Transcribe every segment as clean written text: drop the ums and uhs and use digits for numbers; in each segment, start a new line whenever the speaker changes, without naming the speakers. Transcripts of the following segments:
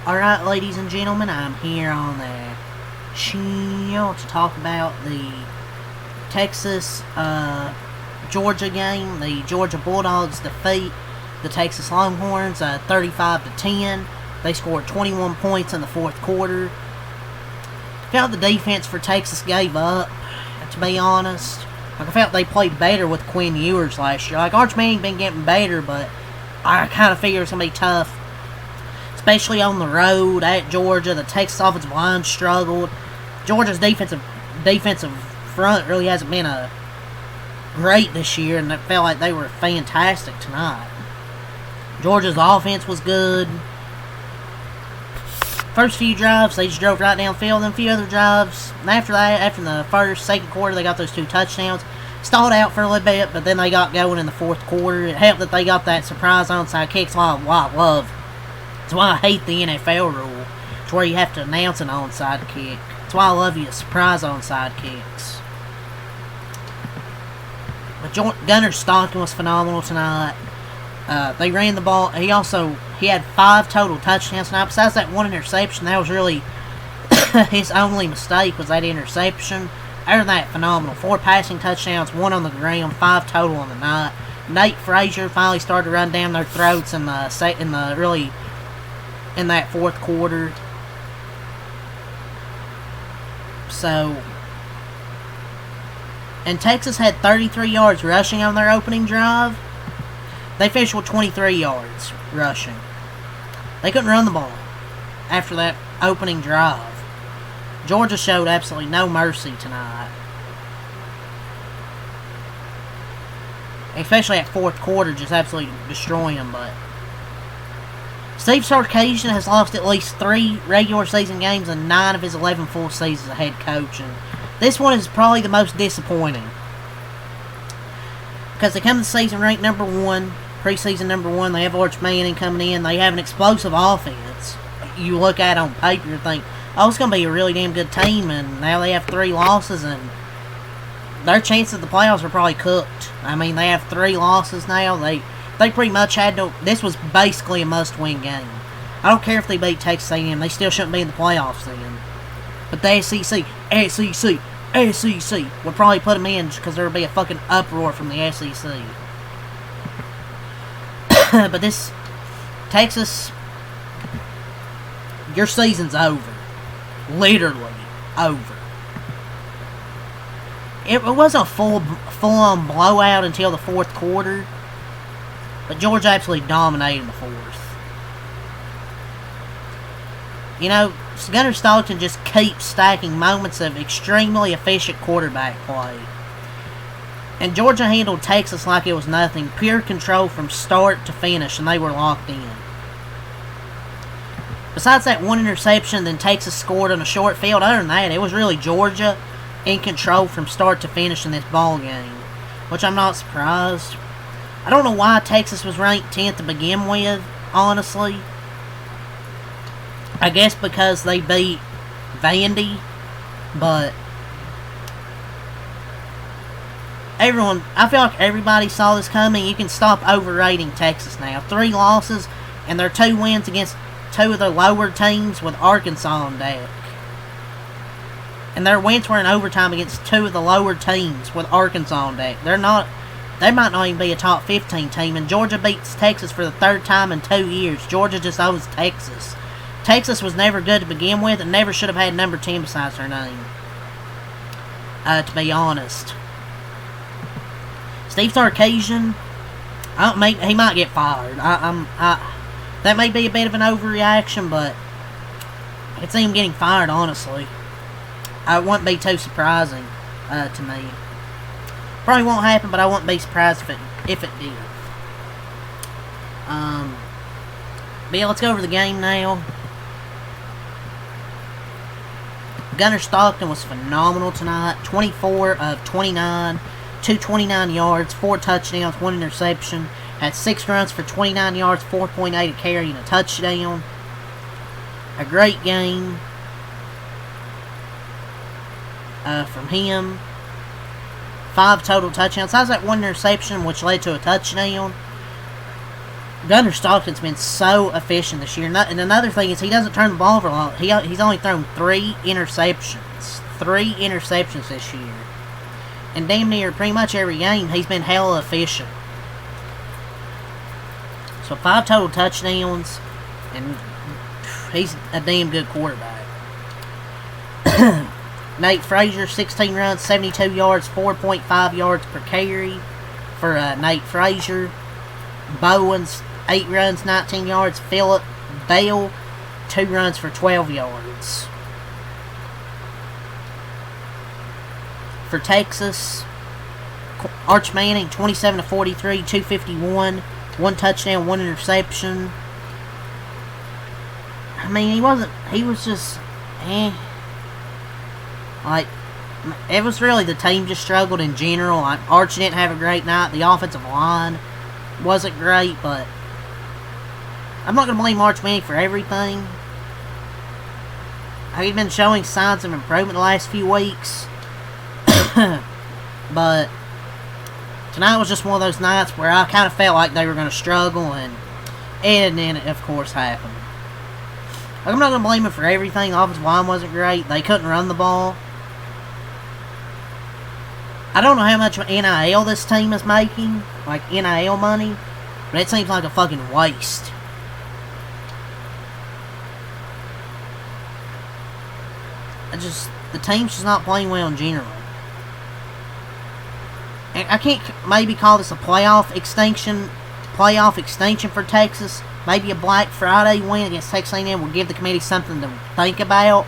Alright, ladies and gentlemen, I'm here on the channel to talk about the Texas Georgia game. The Georgia Bulldogs defeat the Texas Longhorns 35-10. They scored 21 points in the fourth quarter. Felt the defense for Texas gave up, to be honest. I felt they played better with Quinn Ewers last year. Like, Arch Manning been getting better, but I kind of figured it's going to be tough. Especially on the road at Georgia. The Texas offensive line struggled. Georgia's defensive front really hasn't been great this year, and it felt like they were fantastic tonight. Georgia's offense was good. First few drives, they just drove right downfield. Then a few other drives. And after that, after the second quarter, they got those 2 touchdowns. Stalled out for a little bit, but then they got going in the fourth quarter. It helped that they got that surprise onside kick. That's why I love. That's why I hate the NFL rule. It's where you have to announce an onside kick. That's why I love you surprise onside kicks. But Gunnar Stockton was phenomenal tonight. They ran the ball. He had 5 total touchdowns tonight. Besides that 1 interception, that was really his only mistake, was that interception. Other than that, phenomenal. 4 passing touchdowns, 1 on the ground, 5 total on the night. Nate Frazier finally started to run down their throats in that fourth quarter. So, and Texas had 33 yards rushing on their opening drive. They finished with 23 yards rushing. They couldn't run the ball after that opening drive. Georgia showed absolutely no mercy tonight. Especially that fourth quarter, just absolutely destroying them. But Steve Sarkisian has lost at least 3 regular season games in 9 of his 11 full seasons as head coach. And this one is probably the most disappointing. Because they come to the season ranked number 1. Preseason number 1, they have Arch Manning coming in. They have an explosive offense. You look at it on paper and think, oh, it's going to be a really damn good team. And now they have 3 losses, and their chances of the playoffs are probably cooked. I mean, they have 3 losses now. They pretty much had to. This was basically a must-win game. I don't care if they beat Texas A&M. They still shouldn't be in the playoffs then. But the SEC would probably put them in because there would be a fucking uproar from the SEC. But this Texas, your season's over. Literally over. It was a full-on blowout until the fourth quarter. But Georgia absolutely dominated the fourth. You know, Gunnar Stockton just keeps stacking moments of extremely efficient quarterback play. And Georgia handled Texas like it was nothing. Pure control from start to finish, and they were locked in. Besides that 1 interception, then Texas scored on a short field. Other than that, it was really Georgia in control from start to finish in this ball game. Which I'm not surprised. I don't know why Texas was ranked 10th to begin with, honestly. I guess because they beat Vandy, but I feel like everybody saw this coming. You can stop overrating Texas now. 3 losses, and their 2 wins against 2 of the lower teams with Arkansas on deck. And their wins were in overtime against 2 of the lower teams with Arkansas on deck. They might not even be a top 15 team, and Georgia beats Texas for the 3rd time in 2 years. Georgia just owns Texas. Texas was never good to begin with, and never should have had number 10 besides their name. To be honest. Steve Sarkisian, he might get fired. That may be a bit of an overreaction, but I could see him getting fired, honestly. It wouldn't be too surprising to me. Probably won't happen, but I wouldn't be surprised if it did. But yeah, let's go over the game now. Gunnar Stockton was phenomenal tonight. 24 of 29, 229 yards, 4 touchdowns, 1 interception. Had 6 runs for 29 yards, 4.8 a carry, and a touchdown. A great game from him. 5 total touchdowns. How's that 1 interception, which led to a touchdown? Gunnar Stockton's been so efficient this year. And another thing is he doesn't turn the ball over a lot. He's only thrown 3 interceptions. 3 interceptions this year. And damn near pretty much every game, he's been hella efficient. So 5 total touchdowns, and he's a damn good quarterback. Nate Frazier, 16 runs, 72 yards, 4.5 yards per carry for Nate Frazier. Bowens, 8 runs, 19 yards. Phillip Bell, 2 runs for 12 yards. For Texas, Arch Manning, 27 to 43, 251, 1 touchdown, 1 interception. I mean, he was just, Like, it was really the team just struggled in general. Like, Arch didn't have a great night. The offensive line wasn't great, but I'm not going to blame Arch Manning for everything. He's been showing signs of improvement the last few weeks. But tonight was just one of those nights where I kind of felt like they were going to struggle, and then it, of course, happened. I'm not going to blame him for everything. The offensive line wasn't great. They couldn't run the ball. I don't know how much NIL this team is making, like NIL money, but it seems like a fucking waste. The team's just not playing well in general. And I can't maybe call this a playoff extinction for Texas. Maybe a Black Friday win against Texas A&M will give the committee something to think about.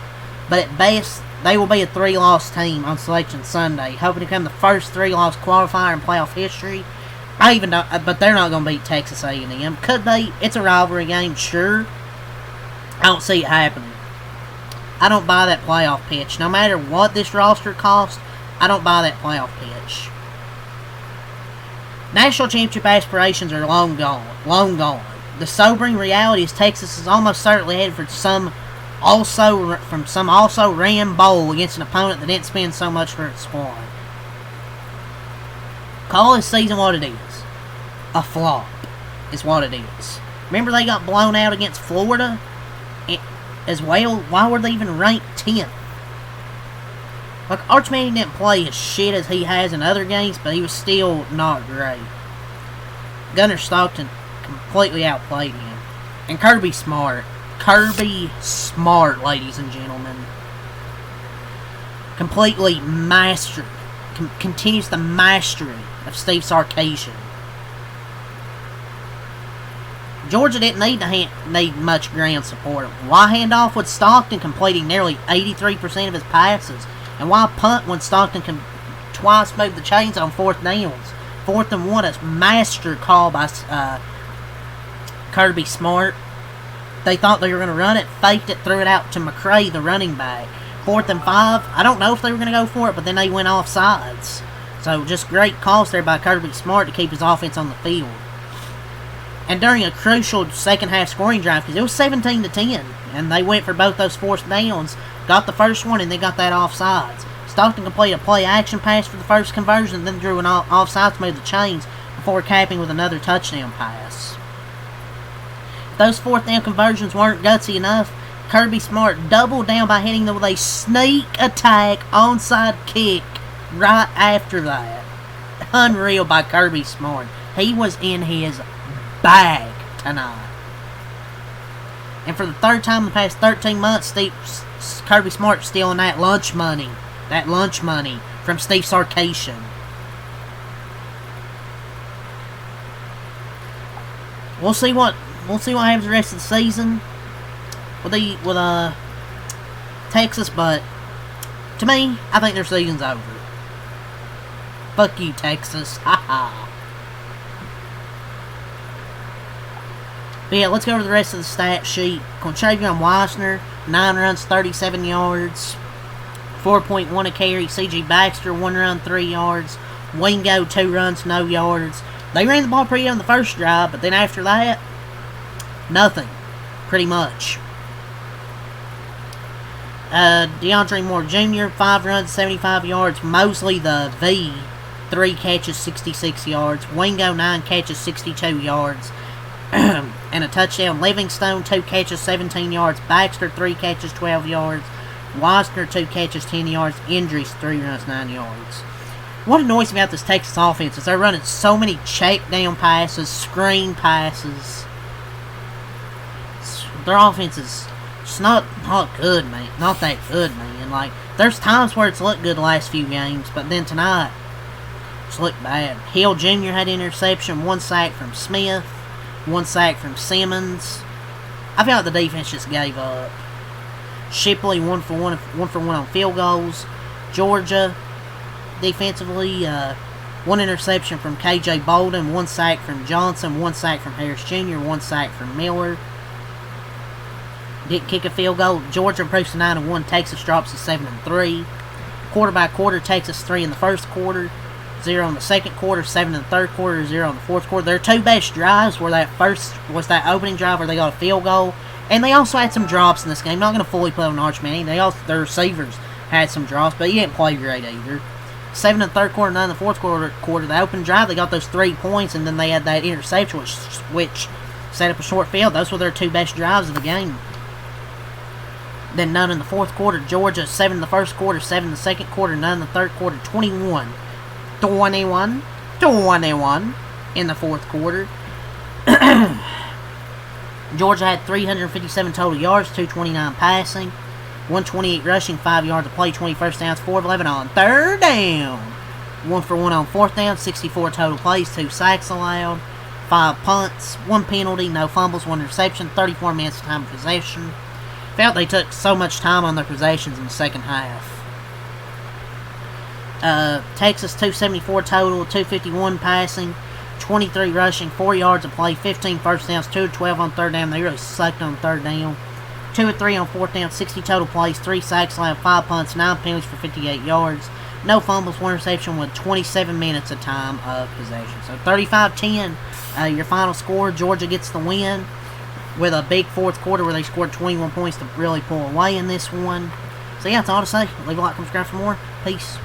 But at best, they will be a 3-loss team on Selection Sunday, hoping to become the first 3-loss qualifier in playoff history. But they're not going to beat Texas A&M. Could they? It's a rivalry game, sure. I don't see it happening. I don't buy that playoff pitch. No matter what this roster costs, I don't buy that playoff pitch. National championship aspirations are long gone. Long gone. The sobering reality is Texas is almost certainly headed for some also ran bowl against an opponent that didn't spend so much for its squad. Call this season what it is. A flop is what it is. Remember they got blown out against Florida as well? Why were they even ranked 10th? Like, Arch Manning didn't play as shit as he has in other games, but he was still not great. Gunnar Stockton completely outplayed him. And Kirby Smart, ladies and gentlemen, completely continues the mastery of Steve Sarkisian. Georgia didn't need much ground support. Why hand off with Stockton completing nearly 83% of his passes? And why punt when Stockton can twice move the chains on 4th downs? 4th and 1, a master call by Kirby Smart. They thought they were going to run it, faked it, threw it out to McCray, the running back. 4th and 5, I don't know if they were going to go for it, but then they went off sides. So just great calls there by Kirby Smart to keep his offense on the field. And during a crucial second half scoring drive, because it was 17-10, and they went for both those 4th downs, got the first one, and then got that offsides. Stockton completed a play-action pass for the first conversion, then drew an offsides to move the chains before capping with another touchdown pass. If those 4th down conversions weren't gutsy enough, Kirby Smart doubled down by hitting them with a sneak attack onside kick right after that. Unreal by Kirby Smart. He was in his bag tonight. And for the 3rd time in the past 13 months, Kirby Smart stealing that lunch money from Steve Sarkisian. We'll see what happens the rest of the season with Texas, but to me, I think their season's over. Fuck you, Texas. Haha. But yeah, let's go over the rest of the stat sheet. Contravion Wisner, 9 runs, 37 yards, 4.1 a carry. C.G. Baxter, 1 run, 3 yards. Wingo, 2 runs, no yards. They ran the ball pretty good on the first drive, but then after that, nothing, pretty much. DeAndre Moore Jr., 5 runs, 75 yards. Mosley, the V, 3 catches, 66 yards. Wingo, 9 catches, 62 yards. and a touchdown. Livingstone, 2 catches, 17 yards. Baxter, 3 catches, 12 yards. Wisner, 2 catches, 10 yards. Injuries, 3 runs, 9 yards. What annoys me about this Texas offense is they're running so many check down passes, screen passes. Their offense is just not good, man. Not that good, man. Like, there's times where it's looked good the last few games, but then tonight, it's looked bad. Hill Jr. had an interception, 1 sack from Smith, 1 sack from Simmons. I feel like the defense just gave up. Shipley, 1 for 1 on field goals. Georgia, defensively, 1 interception from KJ Bolden, 1 sack from Johnson, 1 sack from Harris Jr., 1 sack from Miller. Didn't kick a field goal. Georgia improves to 9-1. Texas drops to 7-3. Quarter by quarter, Texas 3 in the first quarter, 0 in the second quarter, 7 in the third quarter, 0 in the fourth quarter. Their 2 best drives were that opening drive where they got a field goal, and they also had some drops in this game. Not going to fully play on Archman. Their receivers had some drops, but he didn't play great either. 7 in the third quarter, 9 in the fourth quarter. The opening drive, they got those 3 points, and then they had that interception, which set up a short field. Those were their 2 best drives of the game. Then 9 in the fourth quarter. Georgia, 7 in the first quarter, 7 in the second quarter, 9 in the third quarter, 21 in the fourth quarter. Georgia had 357 total yards, 229 passing, 128 rushing, 5 yards to play, 20 first downs, 4 of 11 on third down. 1 for 1 on fourth down, 64 total plays, 2 sacks allowed, 5 punts, 1 penalty, no fumbles, 1 interception, 34 minutes of time of possession. Felt they took so much time on their possessions in the second half. Texas, 274 total, 251 passing, 23 rushing, 4 yards of play, 15 first downs, 2 of 12 on third down. They really sucked on third down. 2 of 3 on fourth down, 60 total plays, 3 sacks allowed, 5 punts, 9 penalties for 58 yards. No fumbles, 1 reception with 27 minutes of time of possession. So 35-10, your final score. Georgia gets the win with a big fourth quarter where they scored 21 points to really pull away in this one. So yeah, that's all to say. Leave a like, subscribe for more. Peace.